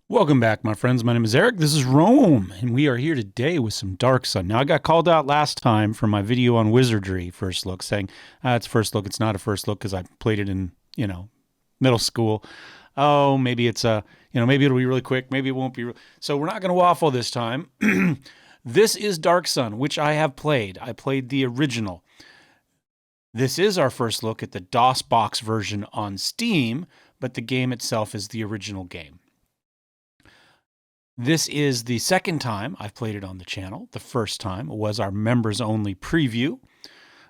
Welcome back, my friends. My name is Eric. This is Rome, and we are here today with some Dark Sun. Now, I got called out last time for my video on Wizardry First Look, saying, it's first look. It's not a first look because I played it in, middle school. Oh, maybe it's maybe it'll be really quick. Maybe it won't be. So we're not going to waffle this time. This is Dark Sun, which I have played. I played the original. This is our first look at the DOS box version on Steam, but the game itself is the original game. This is the second time I've played it on the channel. The first time was our members-only preview,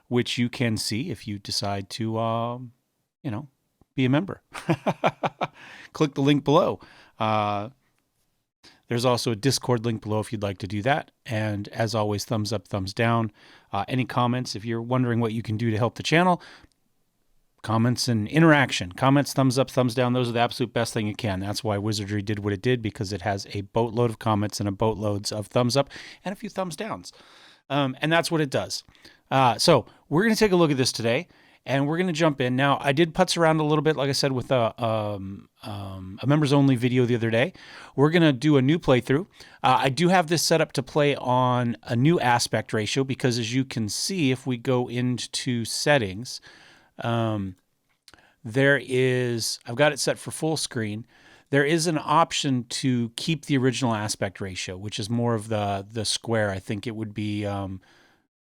which you can see if you decide to, be a member. Click the link below. There's also a Discord link below if you'd like to do that. And as always, thumbs up, thumbs down. Any comments, if you're wondering what you can do to help the channel, comments and interaction. Comments, thumbs up, thumbs down. Those are the absolute best thing you can. That's why Wizardry did what it did, because it has a boatload of comments and a boatloads of thumbs up and a few thumbs downs. And that's what it does. So we're going to take a look at this today, and we're going to jump in. Now, I did putz around a little bit, like I said, with a members-only video the other day. We're going to do a new playthrough. I do have this set up to play on a new aspect ratio because, as you can see, if we go into settings, I've got it set for full screen. There is an option to keep the original aspect ratio, which is more of the square. I think it would be,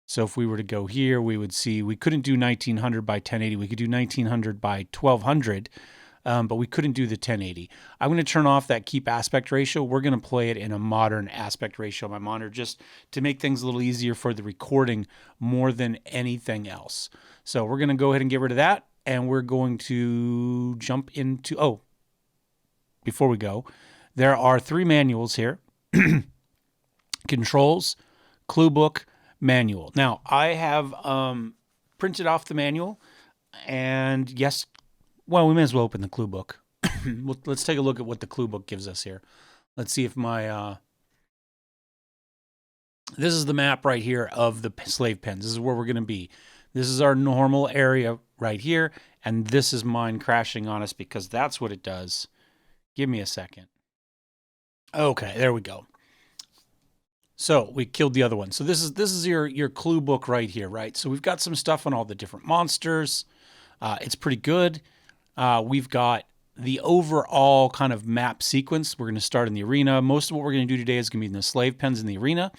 so if we were to go here, we would see, we couldn't do 1900 by 1080. We could do 1900 by 1200, but we couldn't do the 1080. I'm going to turn off that keep aspect ratio. We're going to play it in a modern aspect ratio on my monitor just to make things a little easier for the recording more than anything else. So we're going to go ahead and get rid of that, and we're going to jump into, before we go, there are 3 manuals here. Controls, clue book, manual. Now, I have printed off the manual, and yes, well, we may as well open the clue book. Let's take a look at what the clue book gives us here. Let's see if my... this is the map right here of the slave pens. This is where we're going to be. This is our normal area right here, and this is mine crashing on us because that's what it does. Give me a second. Okay, there we go. So we killed the other one. So this is your clue book right here, right? So we've got some stuff on all the different monsters. It's pretty good. We've got the overall kind of map sequence. We're going to start in the arena. Most of what we're going to do today is going to be in the slave pens in the arena.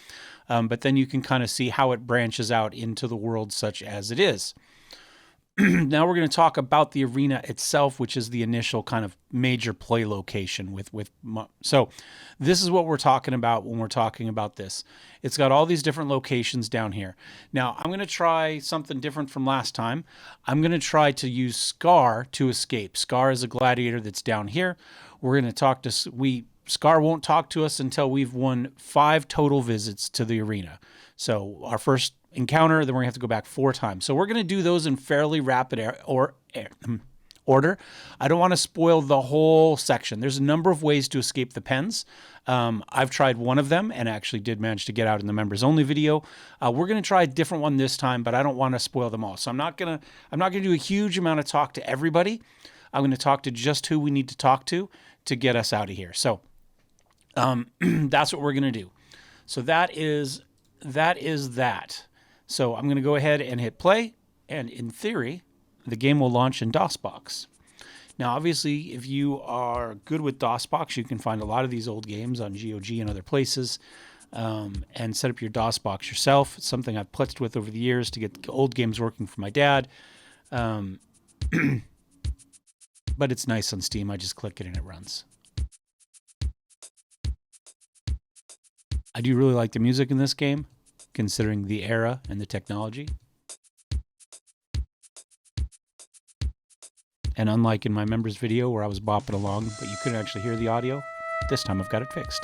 But then you can kind of see how it branches out into the world such as it is. Now we're going to talk about the arena itself, which is the initial kind of major play location so this is what we're talking about when we're talking about this. It's got all these different locations down here. Now I'm going to try something different from last time. I'm going to try to use Scar to escape. Scar is a gladiator that's down here. We're going to talk to, Scar won't talk to us until we've won 5 total visits to the arena. So our first encounter, then we're going to have to go back 4 times. So we're going to do those in fairly rapid order. I don't want to spoil the whole section. There's a number of ways to escape the pens. I've tried one of them and actually did manage to get out in the members only video. We're going to try a different one this time, but I don't want to spoil them all. So I'm not going to do a huge amount of talk to everybody. I'm going to talk to just who we need to talk to get us out of here. So that's what we're going to do. So that is that. So I'm going to go ahead and hit play, and in theory, the game will launch in DOSBox. Now, obviously, if you are good with DOSBox, you can find a lot of these old games on GOG and other places, and set up your DOSBox yourself. It's something I've putzed with over the years to get old games working for my dad. But it's nice on Steam. I just click it and it runs. I do really like the music in this game, considering the era and the technology. And unlike in my members video where I was bopping along, but you couldn't actually hear the audio, this time I've got it fixed.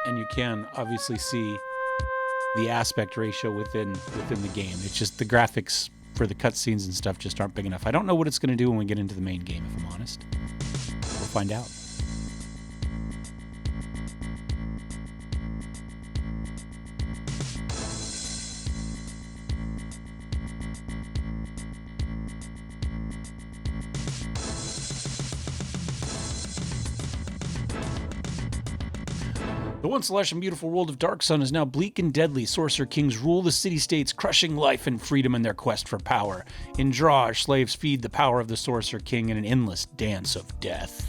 And you can obviously see the aspect ratio within the game. It's just the graphics for the cutscenes and stuff just aren't big enough. I don't know what it's going to do when we get into the main game, if I'm honest. We'll find out. The once lush and beautiful world of Dark Sun is now bleak and deadly. Sorcerer Kings rule the city-states, crushing life and freedom in their quest for power. In Draw, slaves feed the power of the Sorcerer King in an endless dance of death.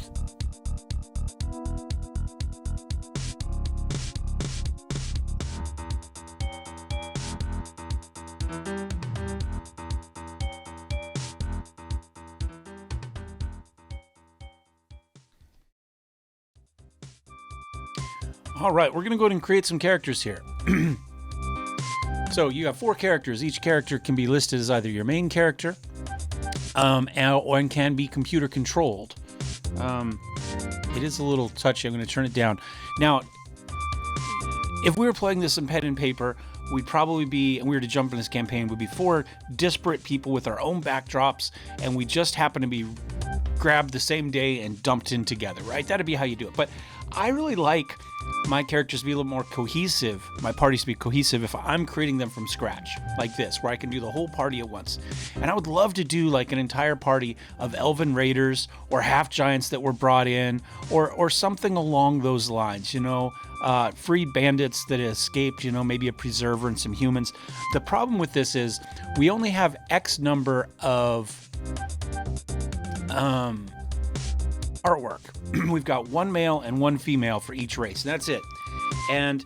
All right, we're going to go ahead and create some characters here. So you have 4 characters. Each character can be listed as either your main character and can be computer controlled. It is a little touchy. I'm going to turn it down. Now, if we were playing this in pen and paper, we'd probably be, and we were to jump in this campaign, we'd be 4 disparate people with our own backdrops, and we just happen to be grabbed the same day and dumped in together, right? That'd be how you do it. But I really like my characters to be a little more cohesive, my parties to be cohesive if I'm creating them from scratch, like this, where I can do the whole party at once. And I would love to do like an entire party of elven raiders or half giants that were brought in, or something along those lines, you know, freed bandits that escaped, you know, maybe a preserver and some humans. The problem with this is we only have X number of artwork. We've got 1 male and 1 female for each race, and that's it. And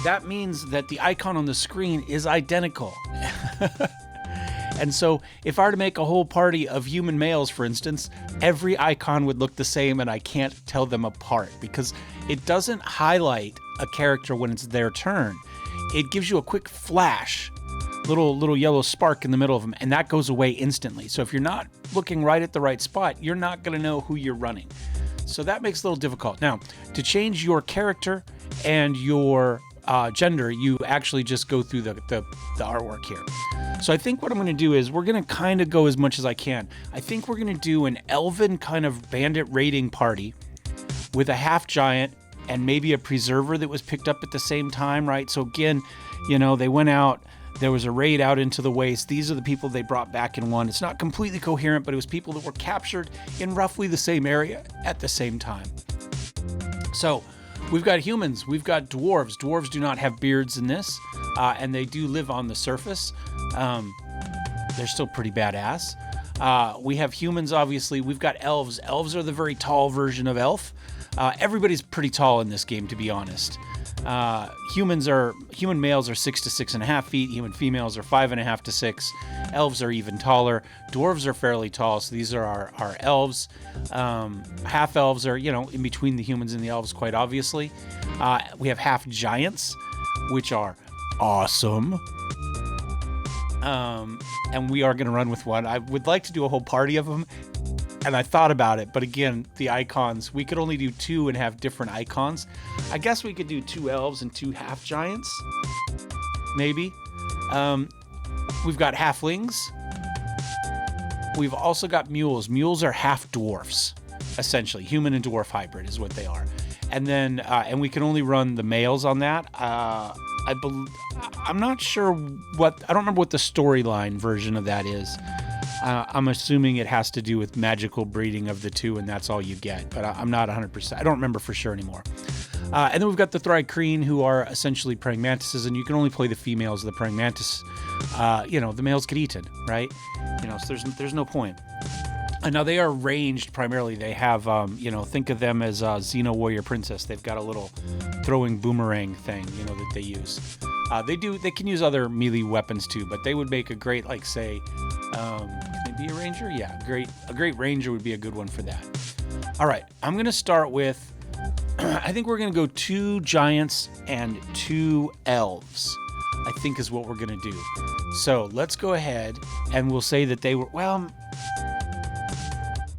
that means that the icon on the screen is identical. And so if I were to make a whole party of human males, for instance, every icon would look the same and I can't tell them apart because it doesn't highlight a character when it's their turn. It gives you a quick flash, little yellow spark in the middle of them, and that goes away instantly. So if you're not looking right at the right spot, you're not going to know who you're running. So that makes it a little difficult. Now, to change your character and your gender, you actually just go through the artwork here. So I think what I'm going to do is we're going to kind of go as much as I can. I think we're going to do an elven kind of bandit raiding party with a half giant and maybe a preserver that was picked up at the same time, right? So again, you know, they went out, there was a raid out into the waste. These are the people they brought back in one. It's not completely coherent, but it was people that were captured in roughly the same area at the same time. So we've got humans, we've got dwarves. Dwarves do not have beards in this, and they do live on the surface. They're still pretty badass. We have humans, obviously. We've got elves. Elves are the very tall version of elf. Everybody's pretty tall in this game, to be honest. Human males are 6 to 6.5 feet. Human females are 5.5 to 6. Elves are even taller. Dwarves are fairly tall, so these are our elves. Half elves are, you know, in between the humans and the elves, quite obviously. We have half giants, which are awesome. And we are going to run with one. I would like to do a whole party of them, and I thought about it, but again, the icons, we could only do 2 and have different icons. I guess we could do 2 elves and 2 half giants, maybe. We've got halflings. We've also got mules. Mules are half dwarfs, essentially. Human and dwarf hybrid is what they are. And then, and we can only run the males on that. I'm not sure what, I don't remember what the storyline version of that is. I'm assuming it has to do with magical breeding of the 2, and that's all you get. But I'm not 100%. I don't remember for sure anymore. And then we've got the Thri-kreen, who are essentially praying mantises, and you can only play the females of the praying mantis. You know, the males get eaten, right? You know, so there's no point. And now they are ranged primarily. They have, you know, think of them as Xeno Warrior Princess. They've got a little throwing boomerang thing, you know, that they use. They can use other melee weapons too, but they would make a great, like, say, can they be a ranger? Yeah, a great ranger would be a good one for that. All right, I'm gonna start with, I think we're gonna go 2 giants and 2 elves, I think is what we're gonna do. So let's go ahead and we'll say that they were, well,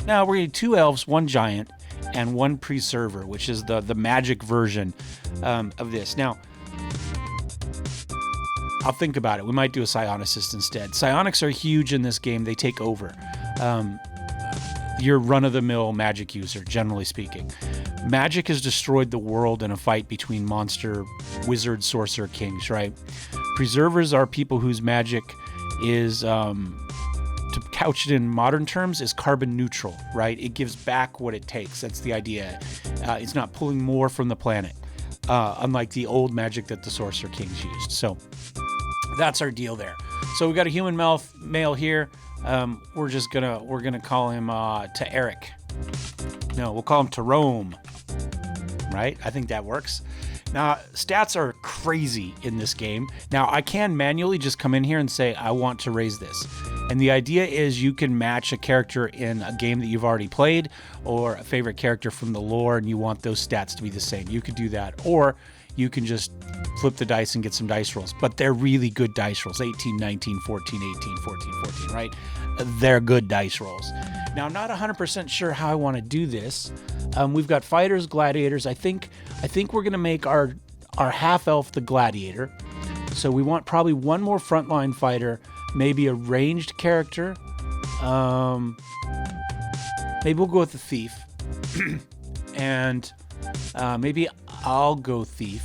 now we're gonna do 2 elves, 1 giant, and 1 preserver, which is the magic version of this. Now, I'll think about it. We might do a psionicist instead. Psionics are huge in this game. They take over. Your run-of-the-mill magic user, generally speaking. Magic has destroyed the world in a fight between monster, wizard, sorcerer kings, right? Preservers are people whose magic is, to couch it in modern terms, is carbon neutral, right? It gives back what it takes. That's the idea. It's not pulling more from the planet. unlike the old magic that the Sorcerer Kings used. So that's our deal there. So we got a human male here. We're gonna call him to Eric. No, we'll call him to Rome. Right? I think that works. Now, stats are crazy in this game. Now, I can manually just come in here and say, I want to raise this. And the idea is you can match a character in a game that you've already played or a favorite character from the lore and you want those stats to be the same. You could do that. Or you can just flip the dice and get some dice rolls. But they're really good dice rolls. 18, 19, 14, 18, 14, 14, right? They're good dice rolls. Now, I'm not 100% sure how I want to do this. We've got fighters, gladiators. I think we're going to make our half-elf the gladiator. So we want probably one more frontline fighter, maybe a ranged character. Maybe we'll go with the thief. And maybe I'll go thief.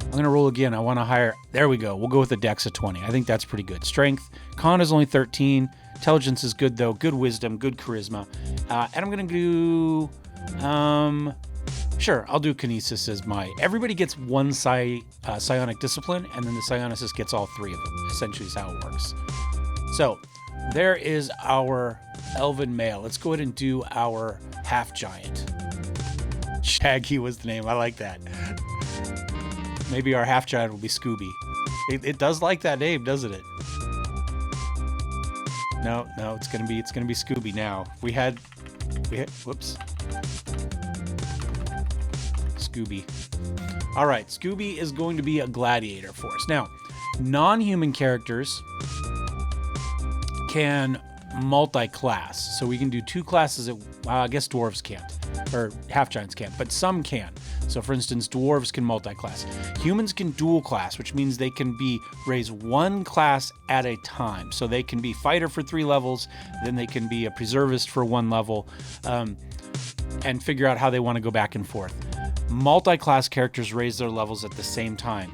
I'm going to roll again. I want to hire... There we go. We'll go with a dex of 20. I think that's pretty good. Strength. Con is only 13. Intelligence is good, though. Good wisdom. Good charisma. And I'm going to do... Sure, I'll do Kinesis as my... Everybody gets one psionic discipline, and then the psionicist gets all three of them. Essentially is how it works. So, there is our elven male. Let's go ahead and do our half-giant. Shaggy was the name. I like that. Maybe our half-giant will be Scooby. It does like that name, doesn't it? No, it's gonna be Scooby now. We had whoops. Scooby. All right, Scooby is going to be a gladiator for us. Now, non-human characters can multi-class, so we can do two classes. I guess dwarves can't, or half-giants can't, but some can. So, for instance, dwarves can multi-class. Humans can dual class, which means they can raise one class at a time. So they can be fighter for 3 levels, then they can be a preservist for 1 level, and figure out how they want to go back and forth. Multi-class characters raise their levels at the same time,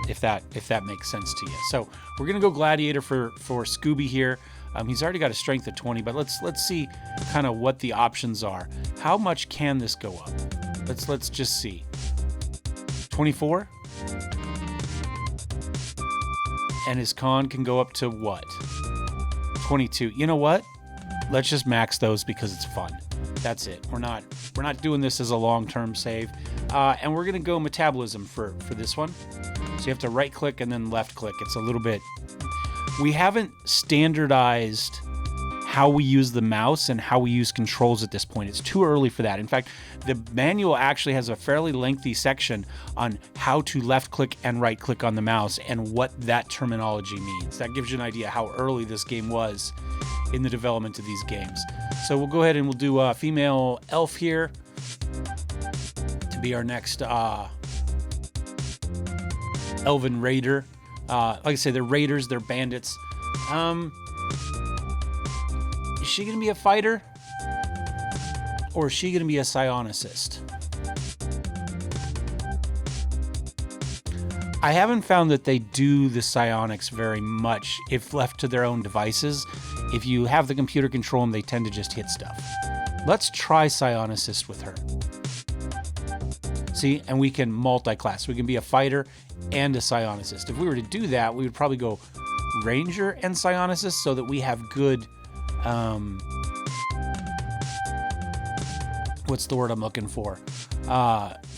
if that makes sense to you. So we're gonna go gladiator for Scooby here. He's already got a strength of 20, but let's see kind of what the options are. How much can this go up? Let's just see. 24? And his con can go up to what? 22. You know what? Let's just max those because it's fun. That's it. We're not doing this as a long-term save. And we're gonna go metabolism for this one. So you have to right click and then left click. It's a little bit... We haven't standardized how we use the mouse and how we use controls at this point. It's too early for that. In fact, the manual actually has a fairly lengthy section on how to left click and right click on the mouse and what that terminology means. That gives you an idea how early this game was in the development of these games. So we'll go ahead and we'll do a female elf here to be our next elven raider. Like I say, they're raiders, they're bandits. Is she going to be a fighter? Or is she going to be a psionicist? I haven't found that they do the psionics very much if left to their own devices. If you have the computer control them, they tend to just hit stuff. Let's try psionicist with her. See, and we can multi-class. We can be a fighter and a psionicist. If we were to do that, we would probably go ranger and psionicist so that we have good... what's the word I'm looking for?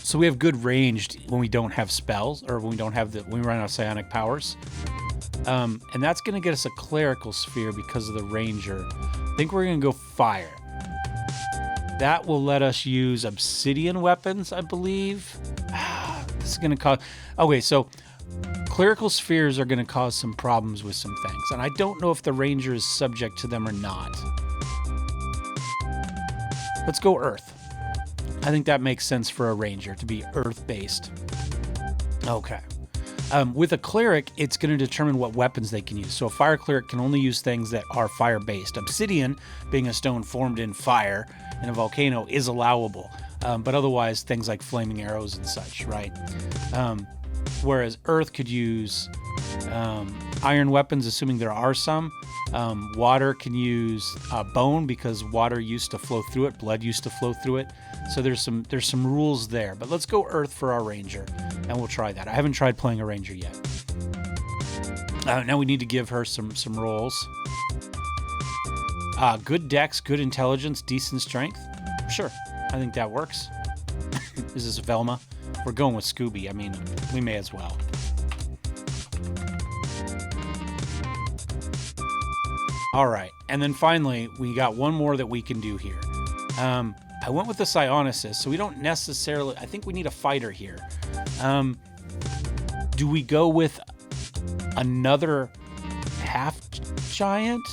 So we have good ranged when we don't have spells, or when we don't have when we run out of psionic powers. And that's going to get us a clerical sphere because of the ranger. I think we're going to go fire. That will let us use obsidian weapons, I believe. This is going to cause... Okay, so clerical spheres are going to cause some problems with some things. And I don't know if the ranger is subject to them or not. Let's go earth. I think that makes sense for a ranger to be earth-based. Okay. With a cleric, it's going to determine what weapons they can use. So a fire cleric can only use things that are fire-based. Obsidian, being a stone formed in fire in a volcano, is allowable. But otherwise, things like flaming arrows and such, right? Whereas earth could use iron weapons, assuming there are some. Water can use bone because water used to flow through it, blood used to flow through it. So there's some rules there. But let's go earth for our ranger, and we'll try that. I haven't tried playing a ranger yet. Now we need to give her some rolls. Good dex, good intelligence, decent strength. Sure, I think that works. This is Velma. We're going with Scooby. I mean, we may as well. All right, and then finally, we got one more that we can do here. I went with the Psionicist, so we don't necessarily... I think we need a fighter here. Do we go with another half-giant?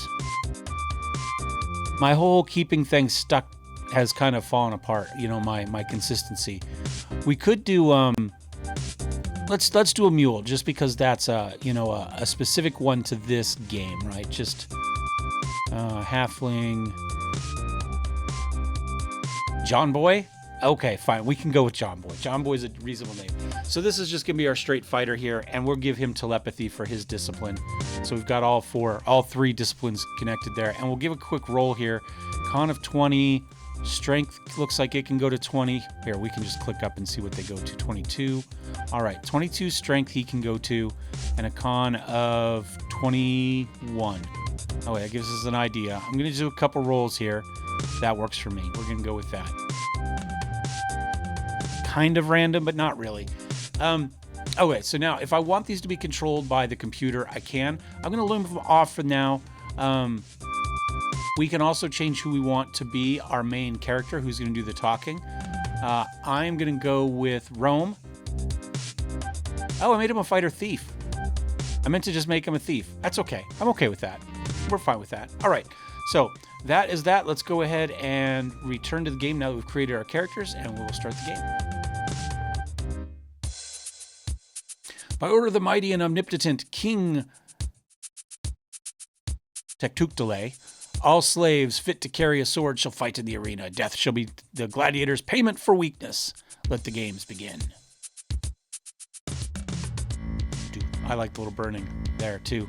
My whole keeping things stuck has kind of fallen apart, you know, my consistency. We could do... Let's do a mule, just because that's a specific one to this game, right? Just... halfling... John Boy? Okay, fine. We can go with John Boy. John Boy is a reasonable name. So this is just going to be our straight fighter here, and we'll give him telepathy for his discipline. So we've got all three disciplines connected there. And we'll give a quick roll here. Con of 20. Strength looks like it can go to 20. Here, we can just click up and see what they go to. 22. All right, 22 strength he can go to, and a con of 21. Oh, wait, that gives us an idea. I'm going to do a couple rolls here. That works for me. We're going to go with that. Kind of random, but not really. Okay, so now if I want these to be controlled by the computer, I can. I'm going to leave them off for now. We can also change who we want to be our main character, who's going to do the talking. I'm going to go with Rome. Oh, I made him a fighter thief. I meant to just make him a thief. That's okay. I'm okay with that. We're fine with that. All right. So that is that. Let's go ahead and return to the game now that we've created our characters, and we'll start the game. By order of the mighty and omnipotent King Tectuctale, all slaves fit to carry a sword shall fight in the arena. Death shall be the gladiator's payment for weakness. Let the games begin. Dude, I like the little burning there, too.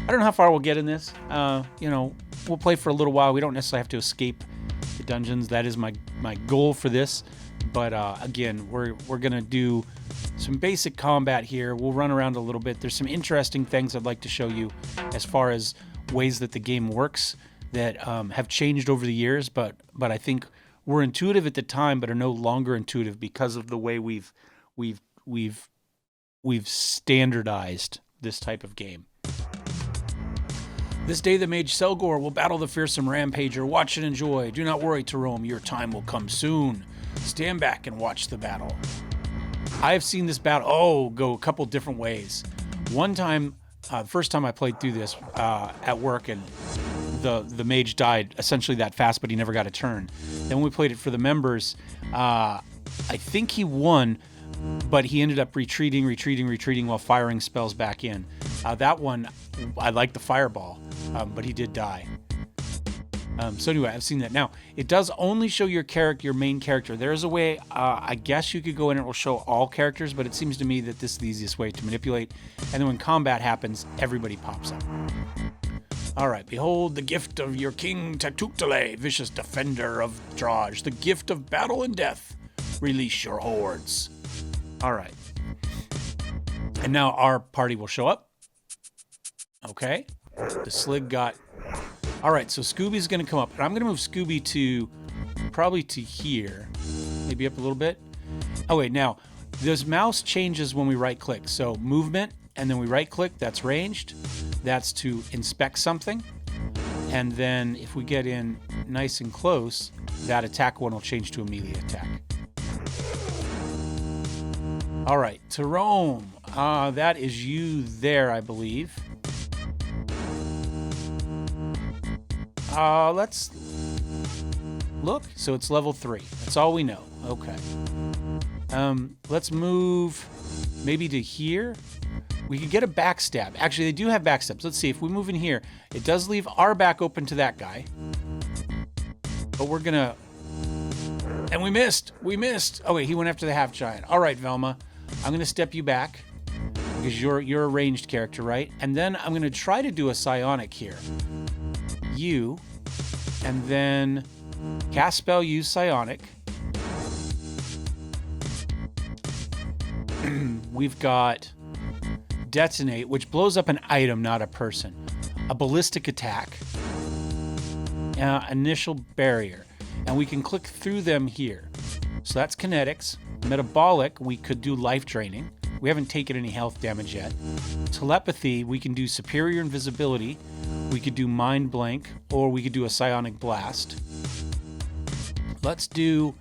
I don't know how far we'll get in this. We'll play for a little while. We don't necessarily have to escape the dungeons. That is my goal for this. But again, we're going to do some basic combat here. We'll run around a little bit. There's some interesting things I'd like to show you as far as ways that the game works that have changed over the years. But I think were intuitive at the time, but are no longer intuitive because of the way we've standardized this type of game. This day the mage Selgor will battle the fearsome rampager. Watch and enjoy. Do not worry, Tyrone. Your time will come soon. Stand back and watch the battle. I have seen this battle go a couple different ways. One time, first time I played through this at work, and the mage died essentially that fast, but he never got a turn. Then when we played it for the members, I think he won, but he ended up retreating while firing spells back in. That one, I like the fireball, but he did die. So anyway, I've seen that. Now, it does only show your main character. There is a way, I guess you could go in and it will show all characters, but it seems to me that this is the easiest way to manipulate. And then when combat happens, everybody pops up. All right, behold the gift of your king Tectuctale, vicious defender of Draj, the gift of battle and death. Release your hordes. All right. And now our party will show up. Okay. The Slig got... All right, so Scooby's going to come up. And I'm going to move Scooby to probably to here. Maybe up a little bit. Oh, wait. Now, this mouse changes when we right-click. So movement, and then we right-click. That's ranged. That's to inspect something. And then if we get in nice and close, that attack one will change to a melee attack. All right, Tyrone. That is you there, I believe. Let's look. So it's level 3. That's all we know. Okay. Let's move maybe to here. We could get a backstab. Actually, they do have backstabs. Let's see. If we move in here, it does leave our back open to that guy. But we're going to... And we missed. We missed. Oh, wait. He went after the half giant. All right, Velma. I'm going to step you back. because you're a ranged character, right? And then I'm going to try to do a psionic here. You, and then cast spell, use psionic. We've got detonate, which blows up an item, not a person. A ballistic attack. Initial barrier. And we can click through them here. So that's kinetics. Metabolic, we could do life draining. We haven't taken any health damage yet. Telepathy, we can do superior invisibility. We could do mind blank, or we could do a psionic blast. Let's do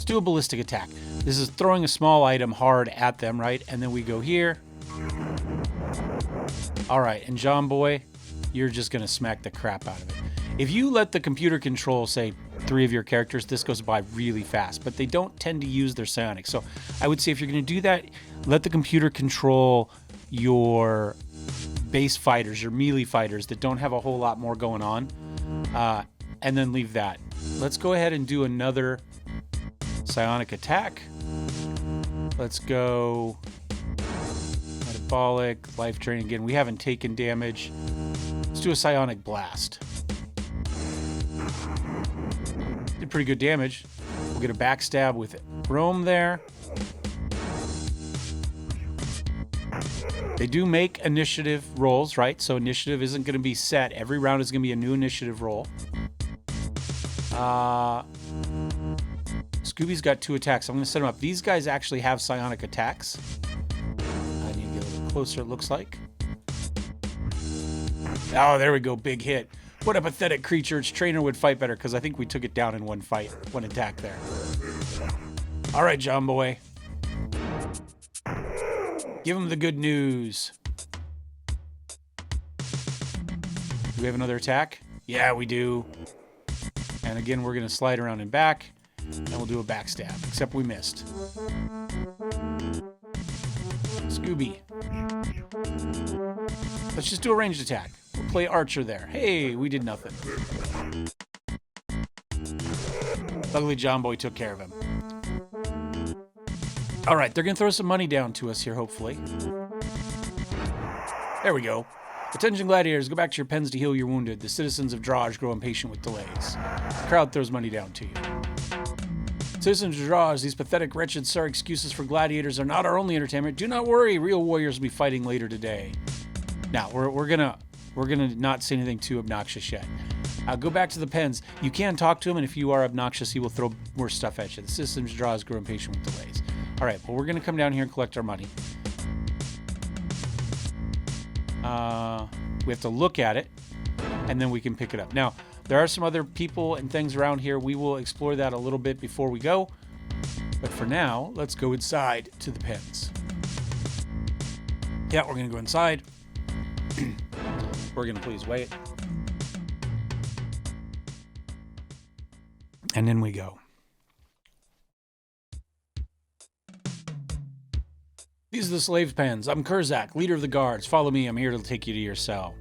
a ballistic attack. This is throwing a small item hard at them, right? And then we go here. All right, and John Boy, you're just gonna smack the crap out of it. If you let the computer control, say, 3 of your characters, this goes by really fast, but they don't tend to use their psionic. So I would say if you're gonna do that, let the computer control your base fighters, your melee fighters that don't have a whole lot more going on, and then leave that. Let's go ahead and do another psionic attack. Let's go metabolic, life drain again. We haven't taken damage. Let's do a psionic blast. Did pretty good damage. We'll get a backstab with Rome there. They do make initiative rolls, right? So initiative isn't going to be set. Every round is going to be a new initiative roll. Scooby's got 2 attacks. I'm going to set him up. These guys actually have psionic attacks. I need to get a little closer, it looks like. Oh, there we go. Big hit. What a pathetic creature. Its trainer would fight better, because I think we took it down in one fight, one attack there. All right, John Boy. Give him the good news. Do we have another attack? Yeah, we do. And again, we're going to slide around and back, and we'll do a backstab, except we missed. Scooby. Let's just do a ranged attack. We'll play Archer there. Hey, we did nothing. Luckily, John Boy took care of him. All right, they're going to throw some money down to us here, hopefully. There we go. Attention gladiators, go back to your pens to heal your wounded. The citizens of Draj grow impatient with delays. The crowd throws money down to you. Citizens of Draj, these pathetic, wretched, sorry excuses for gladiators are not our only entertainment. Do not worry, real warriors will be fighting later today. Now, we're gonna not say anything too obnoxious yet. Go back to the pens. You can talk to him, and if you are obnoxious, he will throw more stuff at you. The citizens of Draj grow impatient with delays. All right, well, we're going to come down here and collect our money. We have to look at it, and then we can pick it up. Now, there are some other people and things around here. We will explore that a little bit before we go. But for now, let's go inside to the pens. Yeah, we're going to go inside. We're going to please wait. And in we go. These are the slave pens. I'm Kurzak, leader of the guards. Follow me. I'm here to take you to your cell.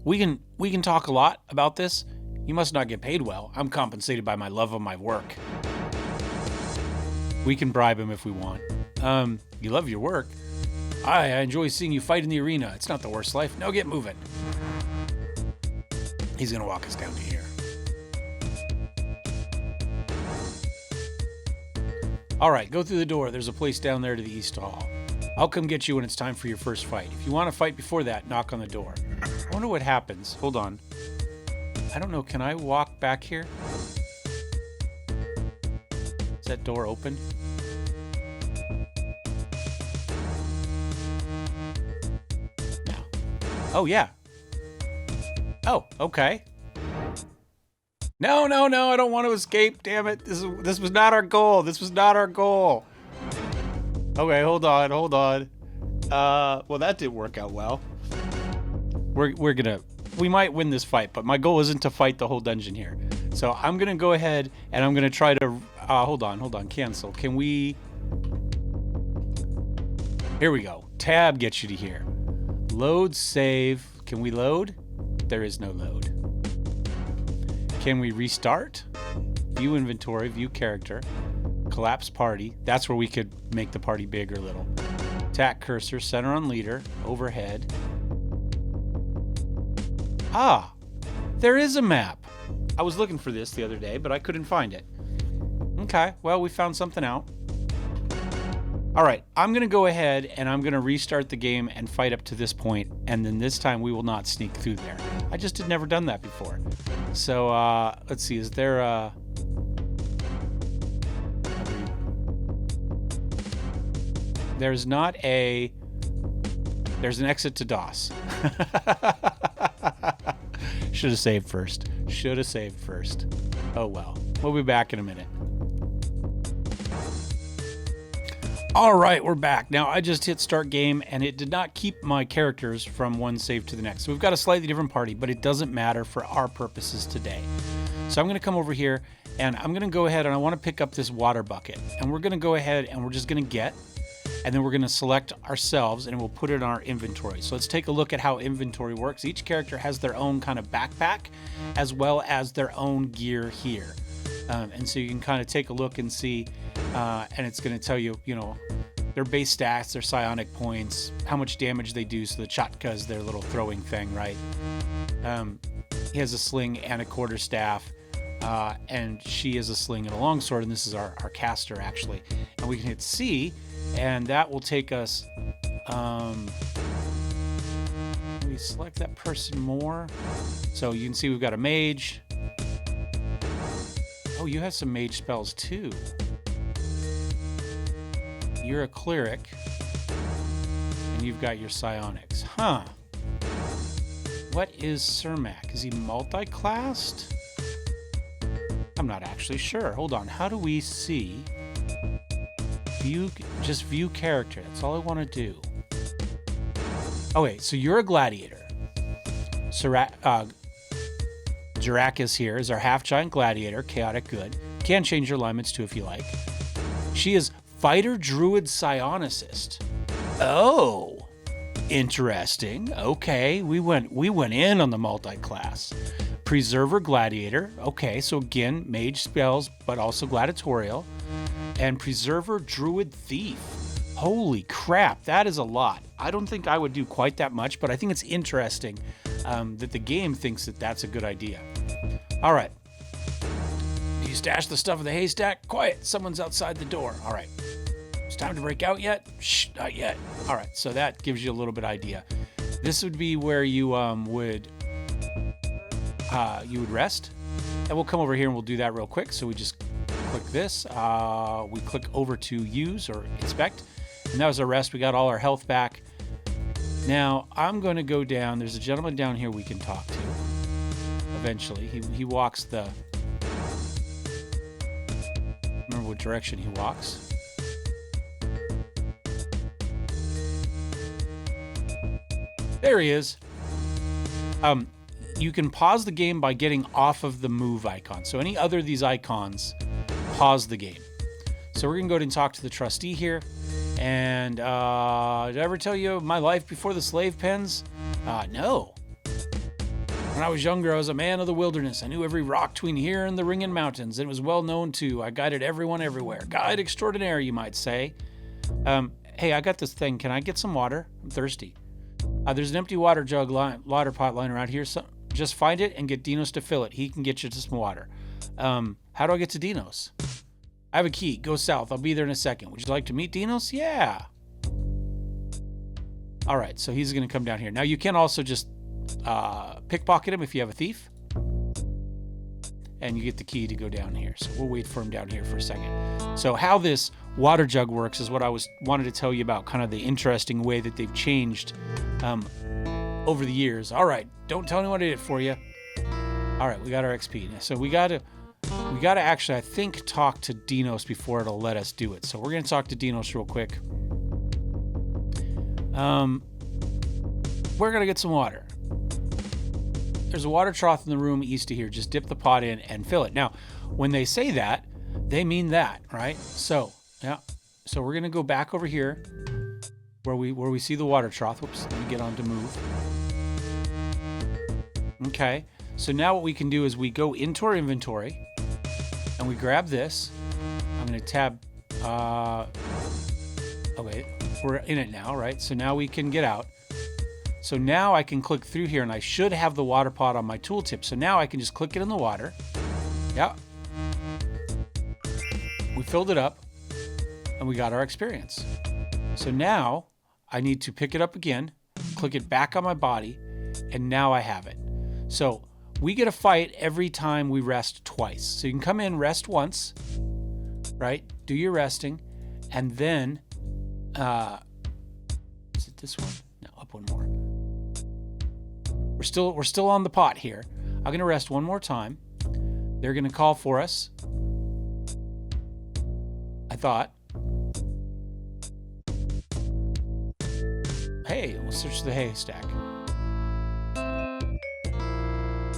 We can talk a lot about this. You must not get paid well. I'm compensated by my love of my work. We can bribe him if we want. You love your work. I enjoy seeing you fight in the arena. It's not the worst life. Now get moving. He's gonna walk us down to here. All right, go through the door. There's a place down there to the east hall. I'll come get you when it's time for your first fight. If you want to fight before that, knock on the door. I wonder what happens. Hold on. I don't know. Can I walk back here? Is that door open? No. Oh, yeah. Oh, okay. No, I don't want to escape, damn it. This was not our goal. This was not our goal. Okay, hold on. Well, that didn't work out well. We might win this fight, but my goal isn't to fight the whole dungeon here. So I'm gonna go ahead and I'm gonna try to, hold on, cancel. Can we, here we go. Tab gets you to here. Load, save. Can we load? There is no load. Can we restart? View inventory, view character. collapse party. That's where we could make the party big or little. Attack cursor, center on leader, overhead. Ah, there is a map. I was looking for this the other day, but I couldn't find it. Okay, well, we found something out. All right, I'm going to go ahead and I'm going to restart the game and fight up to this point, and then this time we will not sneak through there. I just had never done that before. So, let's see, is there a... There's not a... There's an exit to DOS. Should have saved first. Should have saved first. Oh well. We'll be back in a minute. All right, we're back. Now, I just hit start game, and it did not keep my characters from one save to the next. So we've got a slightly different party, but it doesn't matter for our purposes today. So I'm going to come over here, and I'm going to go ahead, and I want to pick up this water bucket. And we're going to go ahead, and we're just going to get, and then we're going to select ourselves, and we'll put it in our inventory. So let's take a look at how inventory works. Each character has their own kind of backpack, as well as their own gear here. And so you can kind of take a look and see, and it's going to tell you, you know, their base stats, their psionic points, how much damage they do. So the chatka is their little throwing thing, right? He has a sling and a quarterstaff, and she is a sling and a longsword, and this is our caster, actually. And we can hit C, and that will take us... we select that person more. So you can see we've got a mage. Oh, you have some mage spells too. You're a cleric, and you've got your psionics. Huh. What is Cermak? Is he multi-classed? I'm not actually sure. Hold on. How do we see? Just view character. That's all I want to do. Oh, wait. So you're a gladiator. Jarakis here is our half-giant gladiator, chaotic good. Can change your alignments too if you like. She is fighter druid psionicist. Oh, interesting. Okay, we went in on the multi-class. Preserver gladiator. Okay, so again, mage spells, but also gladiatorial. And preserver druid thief. Holy crap, that is a lot. I don't think I would do quite that much, but I think it's interesting that the game thinks that that's a good idea. All right. Do you stash the stuff in the haystack? Quiet, someone's outside the door. All right. It's time to break out yet? Shh, not yet. All right, so that gives you a little bit idea. This would be where you would rest. And we'll come over here and we'll do that real quick. So we just click this. We click over to use or inspect. And that was our rest. We got all our health back. Now, I'm going to go down. There's a gentleman down here we can talk to. Eventually. He walks the... Remember what direction he walks. There he is. You can pause the game by getting off of the move icon. So any other of these icons, pause the game. So we're going to go ahead and talk to the trustee here. And did I ever tell you my life before the slave pens? No. When I was younger, I was a man of the wilderness. I knew every rock between here and the Ringin' Mountains, and it was well known too. I guided everyone everywhere. Guide extraordinaire, you might say. Hey, I got this thing. Can I get some water? I'm thirsty. There's an empty water water pot lying around here. So just find it and get Dinos to fill it. He can get you to some water. How do I get to Dinos? I have a key. Go south. I'll be there in a second. Would you like to meet Dinos? Yeah. All right, so he's going to come down here. Now, you can also just pickpocket him if you have a thief. And you get the key to go down here. So we'll wait for him down here for a second. So how this water jug works is what I wanted to tell you about, kind of the interesting way that they've changed over the years. All right, don't tell anyone I did it for you. All right, we got our XP. So we got to actually, I think, talk to Dinos before it'll let us do it. So we're going to talk to Dinos real quick. We're going to get some water. There's a water trough in the room east of here. Just dip the pot in and fill it. Now, when they say that, they mean that, right? So, yeah. So we're going to go back over here where we see the water trough. Whoops, let me get on to move. Okay. So now what we can do is we go into our inventory and we grab this. I'm going to tab. Okay, we're in it now, right? So now we can get out. So now I can click through here, and I should have the water pot on my tooltip. So now I can just click it in the water. Yeah. We filled it up, and we got our experience. So now I need to pick it up again, click it back on my body, and now I have it. So we get a fight every time we rest twice. So you can come in, rest once, right? Do your resting, and then, is it this one? No, up one more. We're still on the pot here. I'm gonna rest one more time. They're gonna call for us. I thought. Hey, let's search the haystack.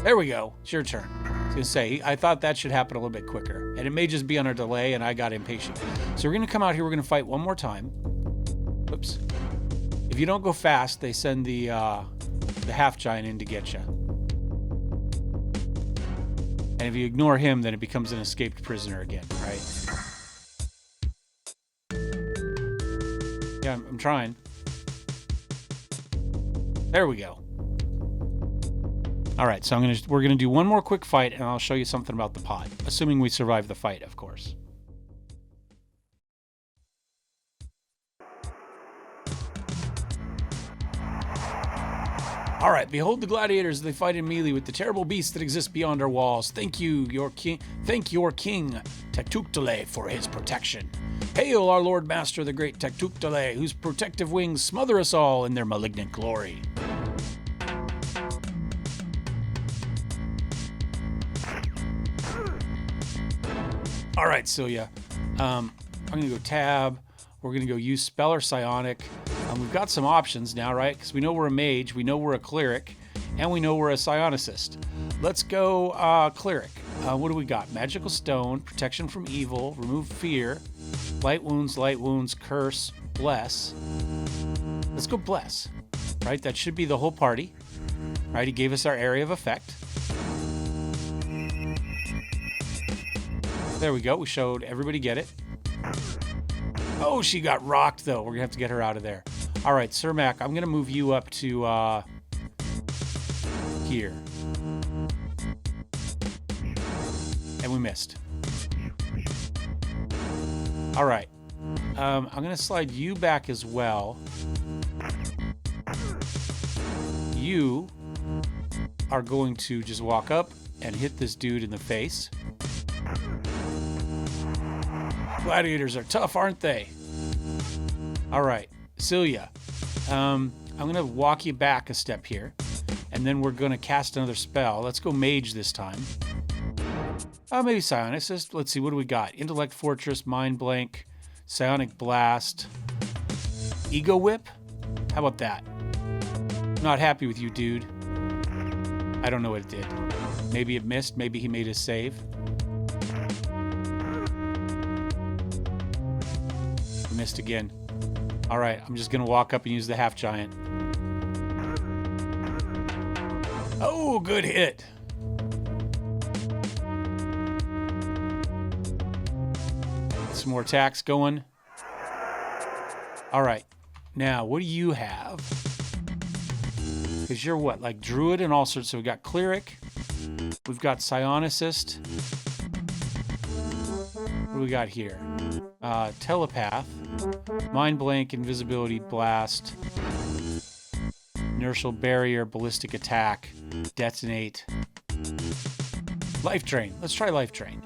There we go. It's your turn. I was gonna say, I thought that should happen a little bit quicker, and it may just be on our delay, and I got impatient. So we're gonna come out here. We're gonna fight one more time. Whoops. If you don't go fast, they send the half giant in to get you. And if you ignore him, then it becomes an escaped prisoner again, right? Yeah, I'm trying. There we go. All right, so we're gonna do one more quick fight, and I'll show you something about the pot, assuming we survive the fight, of course. All right, behold the gladiators. They fight in melee with the terrible beasts that exist beyond our walls. Thank your king, Tectuctale, for his protection. Hail our Lord Master, the great Tectuctale, whose protective wings smother us all in their malignant glory. All right, Celia. I'm going to go tab. We're going to go use spell or psionic. We've got some options now, right? Because we know we're a mage, we know we're a cleric, and we know we're a psionicist. Let's go cleric. What do we got? Magical stone, protection from evil, remove fear, light wounds, curse, bless. Let's go bless, right? That should be the whole party, right? He gave us our area of effect. There we go. We showed everybody get it. Oh, she got rocked, though. We're going to have to get her out of there. All right, Sir Mac, I'm going to move you up to here. And we missed. All right. I'm going to slide you back as well. You are going to just walk up and hit this dude in the face. Gladiators are tough, aren't they? All right, Celia, I'm going to walk you back a step here, and then we're going to cast another spell. Let's go mage this time. Maybe psionicist. Let's see, what do we got? Intellect Fortress, Mind Blank, Psionic Blast, Ego Whip? How about that? Not happy with you, dude. I don't know what it did. Maybe it missed. Maybe he made his save. Missed again. All right, I'm just gonna walk up and use the half giant. Oh, good hit. Some more attacks going. All right, now what do you have? Because you're what, like druid and all sorts. So we've got cleric, we've got psionicist. What do we got here? Telepath, mind blank, invisibility, blast, inertial barrier, ballistic attack, detonate, life drain. Let's try life drain.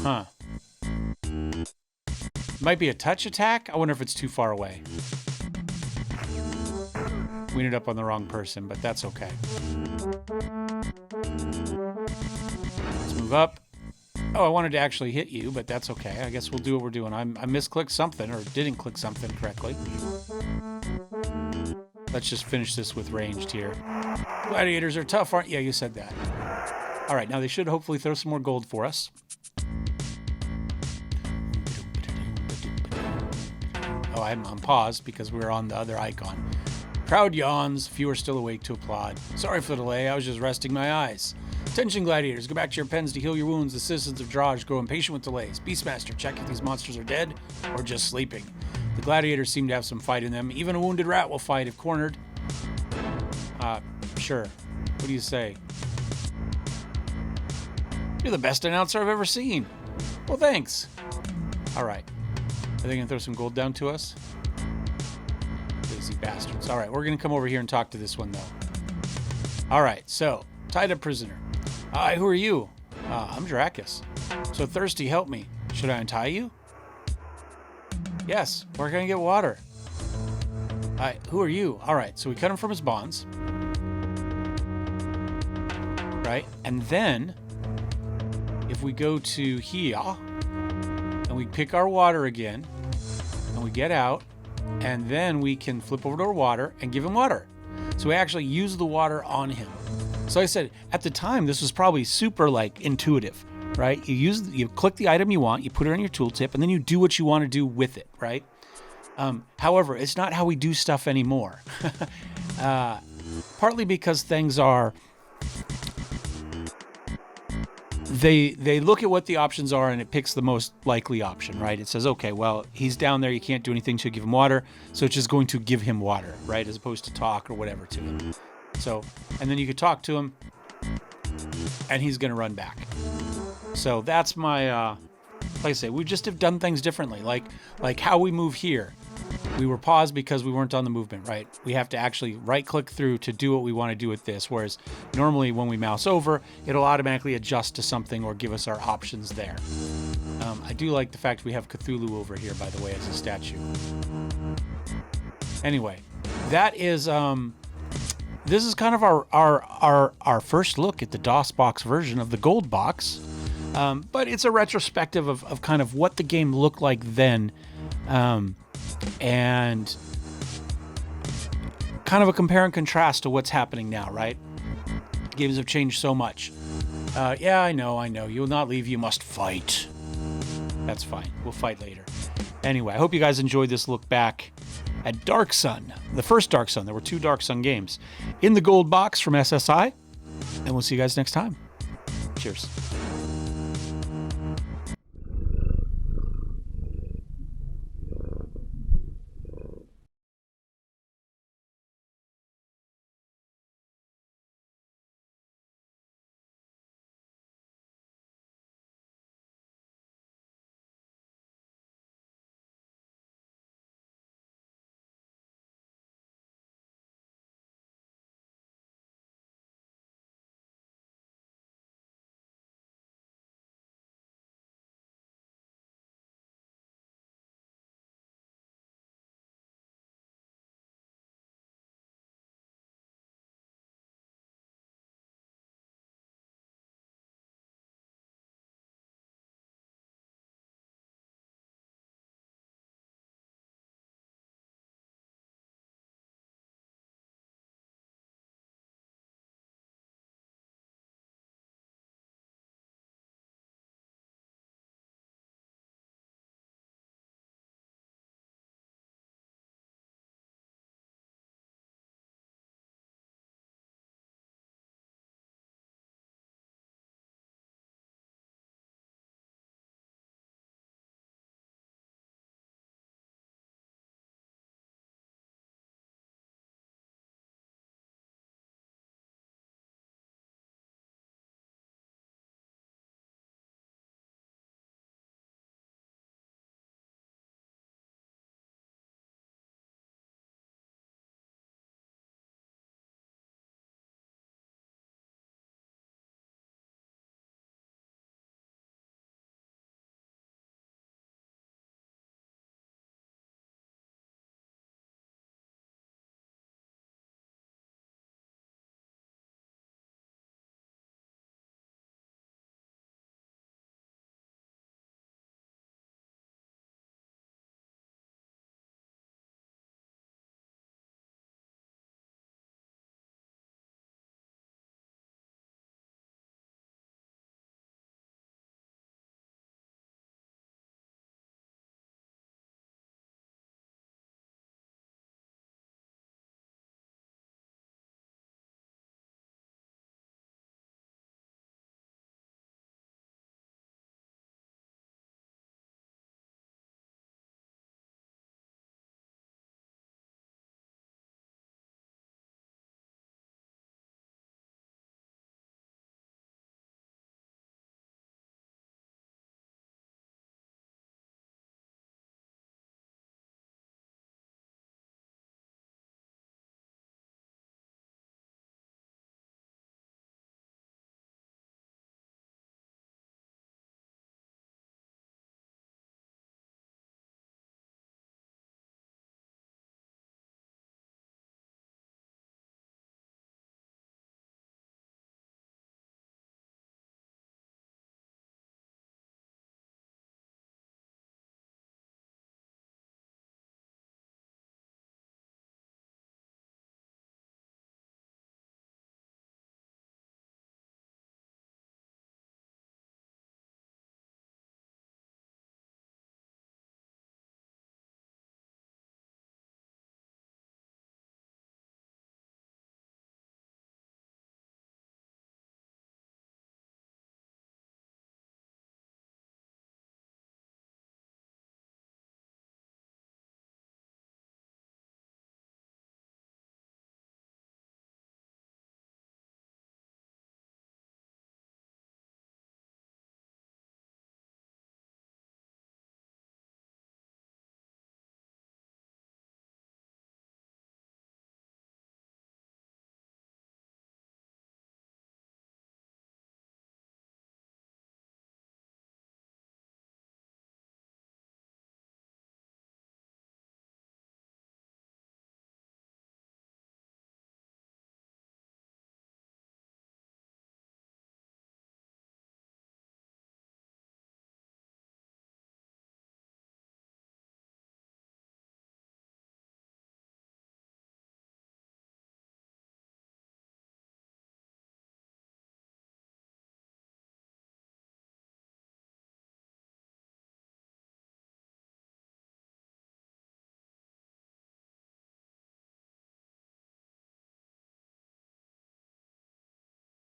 Huh. Might be a touch attack. I wonder if it's too far away. We ended up on the wrong person, but that's okay. Let's move up. Oh, I wanted to actually hit you, but that's okay. I guess we'll do what we're doing. I misclicked something, or didn't click something correctly. Let's just finish this with ranged here. Gladiators are tough, aren't you? Yeah, you said that. All right, now they should hopefully throw some more gold for us. Oh, I'm paused because we're on the other icon. Crowd yawns, few are still awake to applaud. Sorry for the delay, I was just resting my eyes. Attention gladiators, go back to your pens to heal your wounds. The citizens of Draj grow impatient with delays. Beastmaster, check if these monsters are dead or just sleeping. The gladiators seem to have some fight in them. Even a wounded rat will fight if cornered. Sure. What do you say? You're the best announcer I've ever seen. Well, thanks. All right. Are they going to throw some gold down to us? Lazy bastards. All right, we're going to come over here and talk to this one, though. All right, so, tied up prisoner. Hi, who are you? I'm Dracus. So thirsty, help me. Should I untie you? Yes, where can I get water? Hi, who are you? All right, so we cut him from his bonds. Right, and then if we go to here and we pick our water again and we get out, and then we can flip over to our water and give him water. So we actually use the water on him. So I said at the time this was probably super like intuitive, right? You click the item you want, you put it on your tooltip, and then you do what you want to do with it, right? However, it's not how we do stuff anymore. Partly because things are they look at what the options are and it picks the most likely option, right? It says, okay, well, he's down there, you can't do anything to give him water, so it's just going to give him water, right? As opposed to talk or whatever to him. So, and then you could talk to him and he's going to run back. So that's my, like I say, we just have done things differently. Like how we move here. We were paused because we weren't on the movement, right? We have to actually right-click through to do what we want to do with this, whereas normally when we mouse over, it'll automatically adjust to something or give us our options there. I do like the fact we have Cthulhu over here, by the way, as a statue. Anyway, that is this is kind of our first look at the DOS box version of the gold box, but it's a retrospective of kind of what the game looked like then. And kind of a compare and contrast to what's happening now, right? Games have changed so much. Yeah, I know. You'll not leave, you must fight. That's fine. We'll fight later. Anyway, I hope you guys enjoyed this look back at Dark Sun, the first Dark Sun. There were 2 Dark Sun games in the gold box from SSI, and we'll see you guys next time. Cheers.